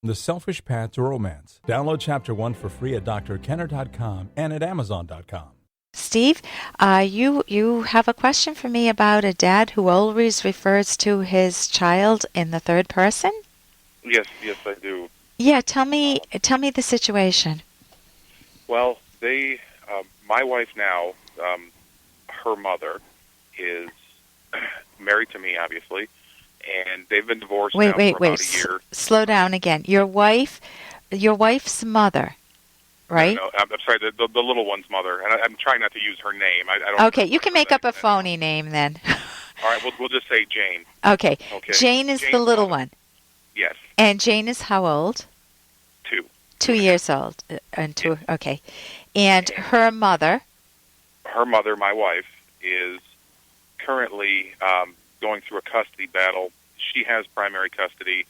The Selfish Path to Romance. Download Chapter 1 for free at drkenner.com and at amazon.com. Steve, you have a question for me about a dad who always refers to his child in the third person? Yes, I do. Yeah, tell me the situation. Well, my wife now, her mother is married to me, obviously, and they've been divorced now for about a year. Slow down again. Your wife's mother, right? No, I'm sorry, the little one's mother, and I'm trying not to use her name. I don't. Okay, you can make up a phony name then. All right, we'll just say Jane. Okay. Jane is the little one. Yes. And Jane is how old? 2. 2 years old. Okay. And her mother? Her mother, my wife, is currently going through a custody battle. She has primary custody.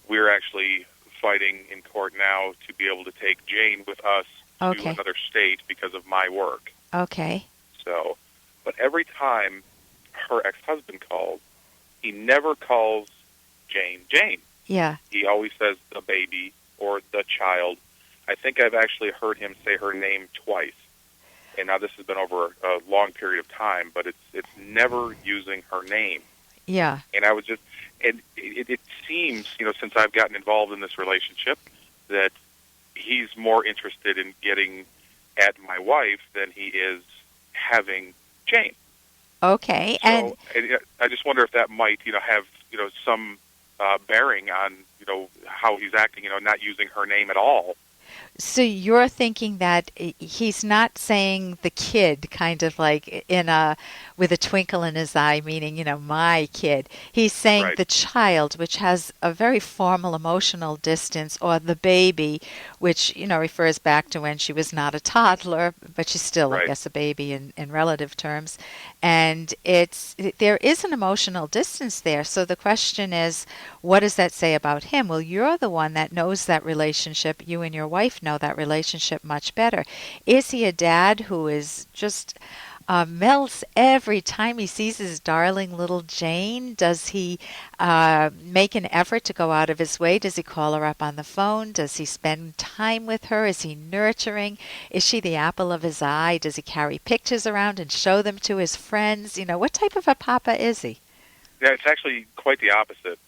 We're actually fighting in court now to be able to take Jane with us to another state because of my work. Okay. So, but every time her ex-husband calls, he never calls Jane. Yeah. He always says the baby or the child. I think I've actually heard him say her name twice. And now this has been over a long period of time, but it's never using her name. Yeah. And I was just, and it seems, since I've gotten involved in this relationship, that he's more interested in getting at my wife than he is having Jane. Okay. So, and I just wonder if that might, have, some bearing on, how he's acting, not using her name at all. So you're thinking that he's not saying the kid kind of like with a twinkle in his eye, meaning, my kid. He's saying the child, which has a very formal emotional distance, or the baby, which, refers back to when she was not a toddler, but she's still, I guess, a baby in relative terms. And there is an emotional distance there. So the question is, what does that say about him? Well, you're the one that knows that relationship. You and your wife know that relationship much better. Is he a dad who is just melts every time he sees his darling little Jane? Does he make an effort to go out of his way? Does he call her up on the phone? Does he spend time with her? Is he nurturing? Is she the apple of his eye? Does he carry pictures around and show them to his friends? What type of a papa is he? Yeah, it's actually quite the opposite.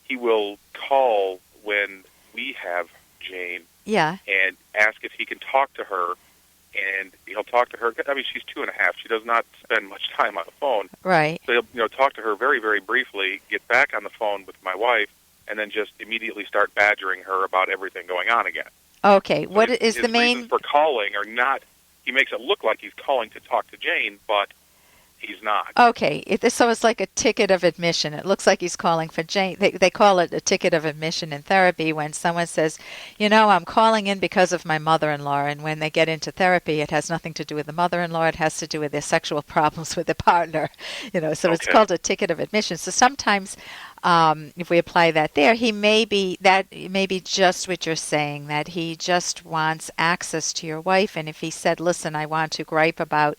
He will call when we have Jane and ask if he can talk to her, and he'll talk to her. I mean, she's 2.5. She does not spend much time on the phone. Right. So he'll talk to her very, very briefly, get back on the phone with my wife, and then just immediately start badgering her about everything going on again. Okay. So what is his the main reasons for calling are not? He makes it look like he's calling to talk to Jane, but he's not. Okay, so it's like a ticket of admission. It looks like he's calling for Jane. They call it a ticket of admission in therapy when someone says, I'm calling in because of my mother-in-law. And when they get into therapy, it has nothing to do with the mother-in-law. It has to do with their sexual problems with their partner. So it's called a ticket of admission. So sometimes if we apply that there, that may be just what you're saying, that he just wants access to your wife. And if he said, listen, I want to gripe about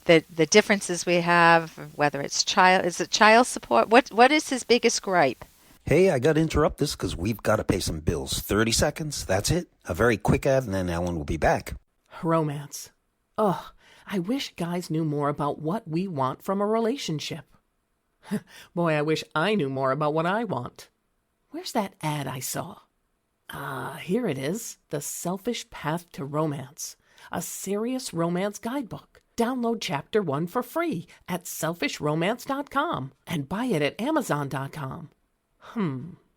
the differences we have, whether it's child support, what is his biggest gripe? Hey, I got to interrupt this because we've got to pay some bills. 30 seconds, that's it. A very quick ad, and then Ellen will be back. Romance. Ugh, I wish guys knew more about what we want from a relationship. Boy, I wish I knew more about what I want. Where's that ad I saw? Here it is. The Selfish Path to Romance. A serious romance guidebook. Download Chapter 1 for free at selfishromance.com and buy it at amazon.com.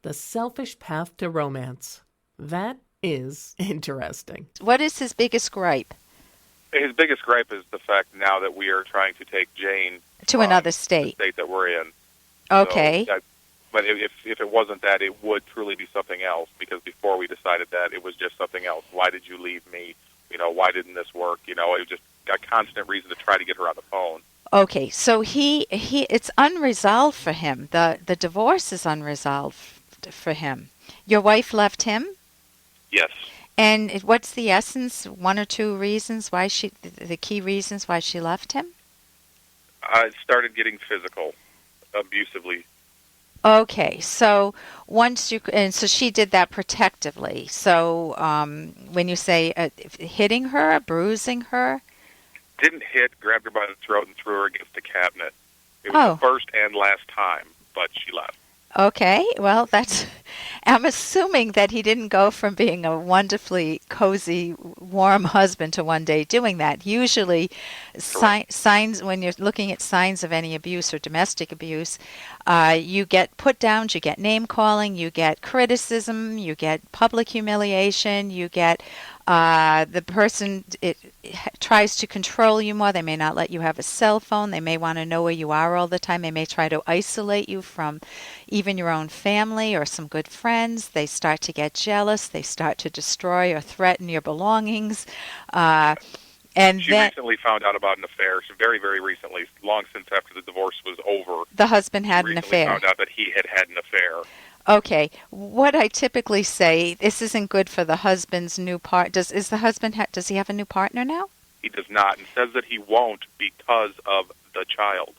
The Selfish Path to Romance. That is interesting. What is his biggest gripe? His biggest gripe is the fact now that we are trying to take Jane to another state. The state that we're in. Okay. So, but if it wasn't that, it would truly be something else, because before we decided that, it was just something else. Why did you leave me? Why didn't this work? It was just a constant reason to try to get her on the phone. Okay, so it's unresolved for him. The divorce is unresolved for him. Your wife left him? Yes. And what's the essence, one or two reasons why the key reasons why she left him? It started getting physical, abusively. Okay, so so she did that protectively. So when you say hitting her, bruising her? Didn't hit, grabbed her by the throat and threw her against the cabinet. It was the first and last time, but she left. Okay, well, I'm assuming that he didn't go from being a wonderfully cozy, warm husband to one day doing that. Usually, signs, when you're looking at signs of any abuse or domestic abuse, you get put downs, you get name calling, you get criticism, you get public humiliation, you get the person tries to control you more. They may not let you have a cell phone. They may want to know where you are all the time. They may try to isolate you from even your own family or some good friends. They start to get jealous. They start to destroy or threaten your belongings. And she recently found out about an affair. Very, very recently, long since after the divorce was over. The husband had an affair. Found out that he had an affair. Okay, what I typically say, this isn't good for the husband's new part. Does he have a new partner now? He does not, and says that he won't because of the child.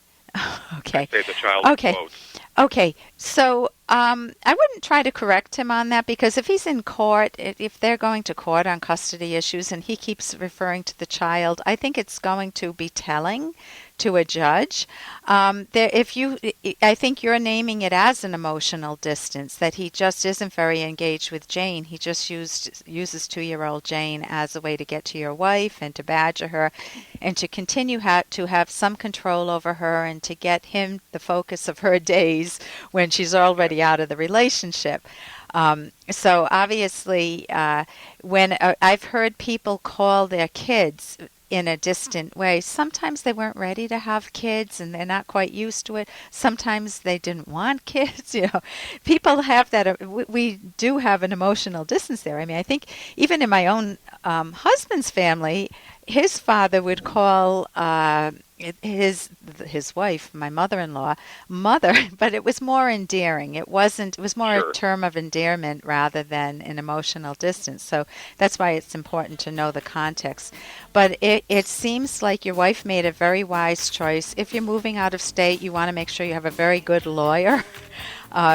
Okay. I say the child. Okay. Quote. Okay. So I wouldn't try to correct him on that, because if he's in court, if they're going to court on custody issues and he keeps referring to the child, I think it's going to be telling to a judge. I think you're naming it as an emotional distance, that he just isn't very engaged with Jane. He just uses 2-year-old Jane as a way to get to your wife and to badger her and to continue to have some control over her and to get him the focus of her days when she's already out of the relationship. So obviously, when I've heard people call their kids in a distant way, sometimes they weren't ready to have kids and they're not quite used to it. Sometimes they didn't want kids. People have that. We do have an emotional distance there. I mean, I think even in my own husband's family, his father would call his wife, my mother-in-law, mother, but it was more endearing. It was more a term of endearment rather than an emotional distance. So that's why it's important to know the context. But it seems like your wife made a very wise choice. If you're moving out of state, you want to make sure you have a very good lawyer.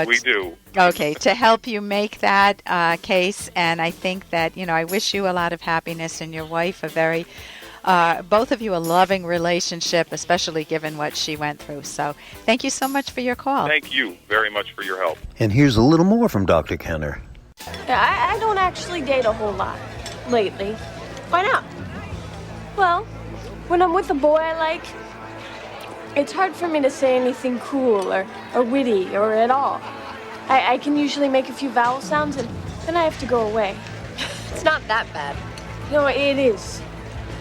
We do. Okay, to help you make that case. And I think that, I wish you a lot of happiness and your wife both of you a loving relationship, especially given what she went through. So thank you so much for your call. Thank you very much for your help. And here's a little more from Dr. Kenner. I don't actually date a whole lot lately. Why not? Well, when I'm with a boy I like, it's hard for me to say anything cool or witty or at all. I can usually make a few vowel sounds and then I have to go away. It's not that bad. No, it is.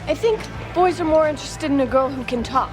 I think boys are more interested in a girl who can talk.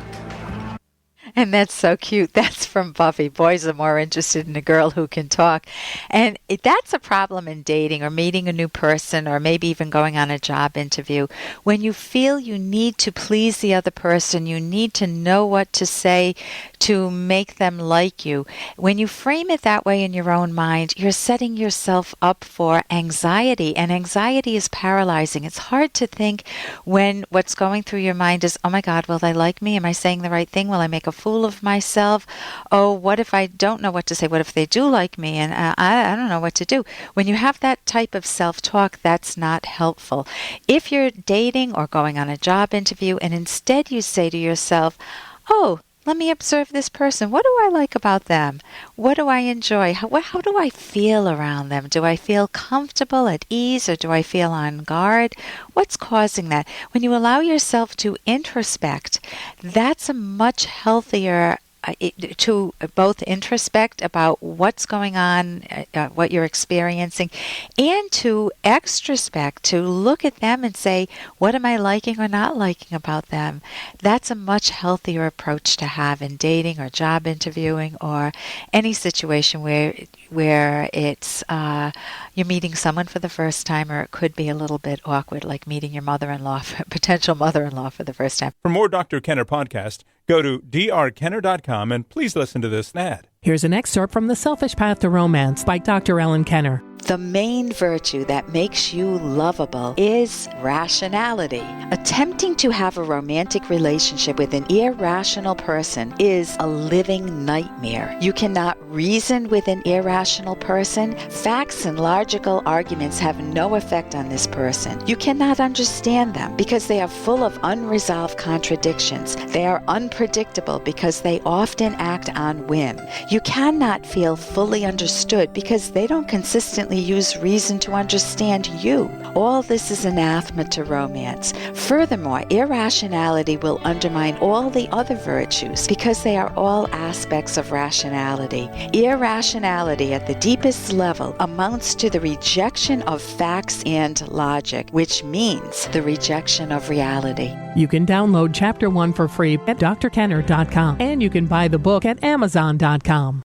And that's so cute. That's from Buffy. Boys are more interested in a girl who can talk. And that's a problem in dating or meeting a new person or maybe even going on a job interview. When you feel you need to please the other person, you need to know what to say to make them like you. When you frame it that way in your own mind, you're setting yourself up for anxiety. And anxiety is paralyzing. It's hard to think when what's going through your mind is, oh my God, will they like me? Am I saying the right thing? Will I make a fool of myself? Oh, what if I don't know what to say? What if they do like me and I don't know what to do? When you have that type of self-talk, that's not helpful. If you're dating or going on a job interview and instead you say to yourself, oh, let me observe this person. What do I like about them? What do I enjoy? How do I feel around them? Do I feel comfortable, at ease, or do I feel on guard? What's causing that? When you allow yourself to introspect, that's a much healthier to both introspect about what's going on, what you're experiencing, and to extrospect, to look at them and say, what am I liking or not liking about them? That's a much healthier approach to have in dating or job interviewing or any situation where it's you're meeting someone for the first time, or it could be a little bit awkward, like meeting your potential mother-in-law for the first time. For more Dr. Kenner podcast, go to drkenner.com and please listen to this ad. Here's an excerpt from The Selfish Path to Romance by Dr. Ellen Kenner. The main virtue that makes you lovable is rationality. Attempting to have a romantic relationship with an irrational person is a living nightmare. You cannot reason with an irrational person. Facts and logical arguments have no effect on this person. You cannot understand them because they are full of unresolved contradictions. They are unpredictable because they often act on whim. You cannot feel fully understood because they don't consistently use reason to understand you. All this is anathema to romance. Furthermore, irrationality will undermine all the other virtues because they are all aspects of rationality. Irrationality at the deepest level amounts to the rejection of facts and logic, which means the rejection of reality. You can download Chapter 1 for free at drkenner.com, and you can buy the book at amazon.com.